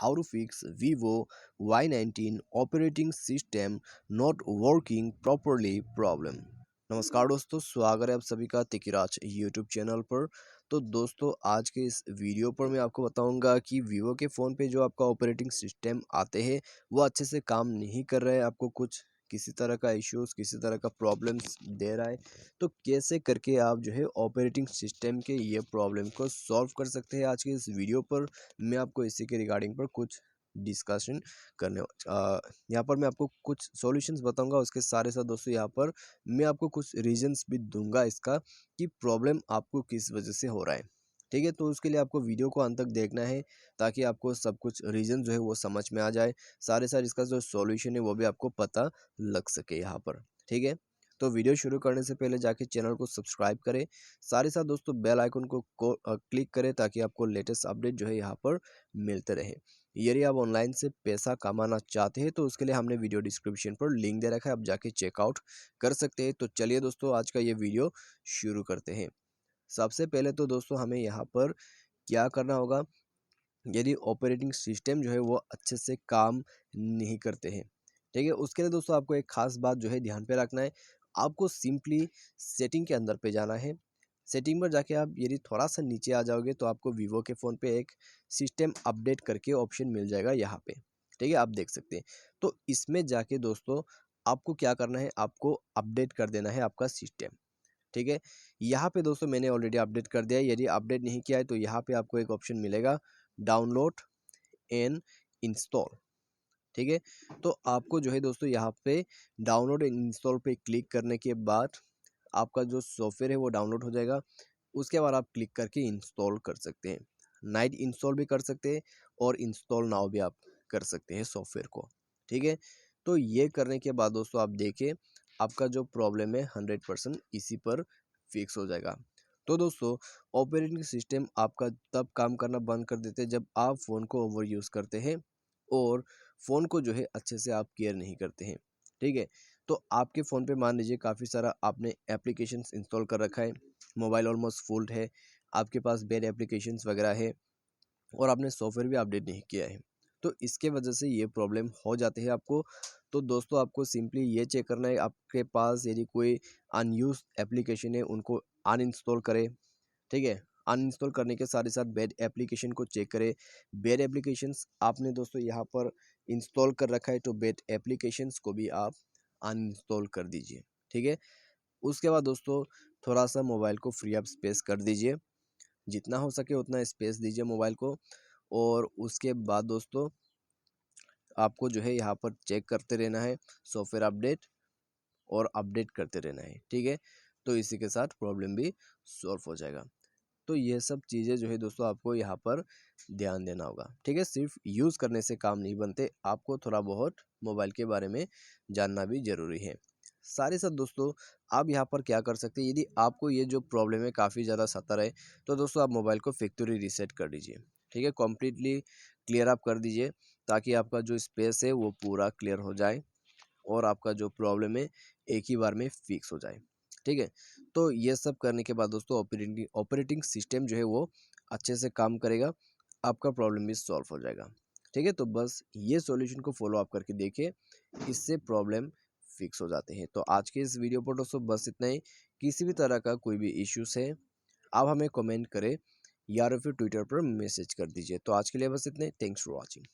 how to fix Vivo Y19 operating system not working properly problem। नमस्कार दोस्तों, स्वागत है आप सभी का तिकिराज यूट्यूब चैनल पर। तो दोस्तों, आज के इस वीडियो पर मैं आपको बताऊंगा कि वीवो के फ़ोन पे जो आपका ऑपरेटिंग सिस्टम आते हैं वो अच्छे से काम नहीं कर रहे हैं, आपको कुछ किसी तरह का इश्यूज़ किसी तरह का प्रॉब्लम्स दे रहा है। तो कैसे करके आप जो है ऑपरेटिंग सिस्टम के ये प्रॉब्लम को सॉल्व कर सकते हैं, आज के इस वीडियो पर मैं आपको इसी के रिगार्डिंग पर कुछ डिस्कशन करने यहाँ पर मैं आपको कुछ सॉल्यूशंस बताऊंगा। उसके सारे साथ दोस्तों यहाँ पर मैं आपको कुछ रीजंस भी दूंगा इसका कि प्रॉब्लम आपको किस वजह से हो रहा है। ठीक है, तो उसके लिए आपको वीडियो को अंत तक देखना है ताकि आपको सब कुछ रीजन जो है वो समझ में आ जाए, सारे साथ इसका जो सॉल्यूशन है वो भी आपको पता लग सके यहाँ पर। ठीक है, तो वीडियो शुरू करने से पहले जाके चैनल को सब्सक्राइब करें, सारे साथ दोस्तों बेल आइकन को क्लिक करें ताकि आपको लेटेस्ट अपडेट जो है यहाँ पर मिलते रहे। यदि आप ऑनलाइन से पैसा कमाना चाहते हैं तो उसके लिए हमने वीडियो डिस्क्रिप्शन पर लिंक दे रखा है, आप जाके चेकआउट कर सकते हैं। तो चलिए दोस्तों, आज का ये वीडियो शुरू करते हैं। सबसे पहले तो दोस्तों हमें यहाँ पर क्या करना होगा, यदि ऑपरेटिंग सिस्टम जो है वो अच्छे से काम नहीं करते हैं, ठीक है, उसके लिए दोस्तों आपको एक खास बात जो है ध्यान पे रखना है। आपको सिंपली सेटिंग के अंदर पे जाना है। सेटिंग पर जाके आप यदि थोड़ा सा नीचे आ जाओगे तो आपको वीवो के फ़ोन पे एक सिस्टम अपडेट करके ऑप्शन मिल जाएगा यहाँ पे। ठीक है, आप देख सकते हैं। तो इसमें जाके दोस्तों आपको क्या करना है, आपको अपडेट कर देना है आपका सिस्टम। ठीक है, यहाँ पे दोस्तों मैंने ऑलरेडी अपडेट कर दिया है। यदि अपडेट नहीं किया है तो यहाँ पे आपको एक ऑप्शन मिलेगा, डाउनलोड एंड इंस्टॉल। ठीक है, तो आपको जो है दोस्तों यहाँ पे डाउनलोड एंड इंस्टॉल पे क्लिक करने के बाद आपका जो सॉफ्टवेयर है वो डाउनलोड हो जाएगा। उसके बाद आप क्लिक करके इंस्टॉल कर सकते हैं। नाइट इंस्टॉल भी कर सकते हैं और इंस्टॉल नाउ भी आप कर सकते हैं सॉफ्टवेयर को। ठीक है, तो ये करने के बाद दोस्तों आप देखिए आपका जो प्रॉब्लम है 100% इसी पर फिक्स हो जाएगा। तो दोस्तों, ऑपरेटिंग सिस्टम आपका तब काम करना बंद कर देते हैं जब आप फ़ोन को ओवर यूज़ करते हैं और फ़ोन को जो है अच्छे से आप केयर नहीं करते हैं। ठीक है, तो आपके फ़ोन पे मान लीजिए काफ़ी सारा आपने एप्लीकेशंस इंस्टॉल कर रखा है, मोबाइल ऑलमोस्ट फुल है, आपके पास बेड एप्लीकेशंस वगैरह है और आपने सॉफ्टवेयर भी अपडेट नहीं किया है, तो इसके वजह से ये प्रॉब्लम हो जाती है आपको। तो दोस्तों आपको सिंपली ये चेक करना है, आपके पास यदि कोई अनयूज एप्लीकेशन है उनको अनइंस्टॉल करें। ठीक है, अनइंस्टॉल करने के साथ ही साथ बेड एप्लीकेशन को चेक करें। बेड एप्लीकेशंस आपने दोस्तों यहाँ पर इंस्टॉल कर रखा है तो बेड एप्लीकेशंस को भी आप अनइंस्टॉल कर दीजिए। ठीक है, उसके बाद दोस्तों थोड़ा सा मोबाइल को फ्री अप स्पेस कर दीजिए, जितना हो सके उतना स्पेस दीजिए मोबाइल को। और उसके बाद दोस्तों आपको जो है यहाँ पर चेक करते रहना है सॉफ्टवेयर अपडेट और अपडेट करते रहना है। ठीक है, तो इसी के साथ प्रॉब्लम भी सॉल्व हो जाएगा। तो ये सब चीज़ें जो है दोस्तों आपको यहाँ पर ध्यान देना होगा। ठीक है, सिर्फ यूज़ करने से काम नहीं बनते, आपको थोड़ा बहुत मोबाइल के बारे में जानना भी ज़रूरी है। सारे साथ दोस्तों आप यहाँ पर क्या कर सकते हैं, यदि आपको ये जो प्रॉब्लम है काफ़ी ज़्यादा सता रहे तो दोस्तों आप मोबाइल को फैक्ट्री रीसेट कर दीजिए। ठीक है, कम्प्लीटली क्लियर अप कर दीजिए ताकि आपका जो स्पेस है वो पूरा क्लियर हो जाए और आपका जो प्रॉब्लम है एक ही बार में फिक्स हो जाए। ठीक है, तो ये सब करने के बाद दोस्तों ऑपरेटिंग सिस्टम जो है वो अच्छे से काम करेगा, आपका प्रॉब्लम भी सॉल्व हो जाएगा। ठीक है, तो बस ये सॉल्यूशन को फॉलो अप करके देखिए, इससे प्रॉब्लम फिक्स हो जाते हैं। तो आज के इस वीडियो पर दोस्तों बस इतना ही। किसी भी तरह का कोई भी इश्यूज है आप हमें कमेंट करें या फिर ट्विटर पर मैसेज कर दीजिए। तो आज के लिए बस इतने, थैंक्स फॉर वॉचिंग।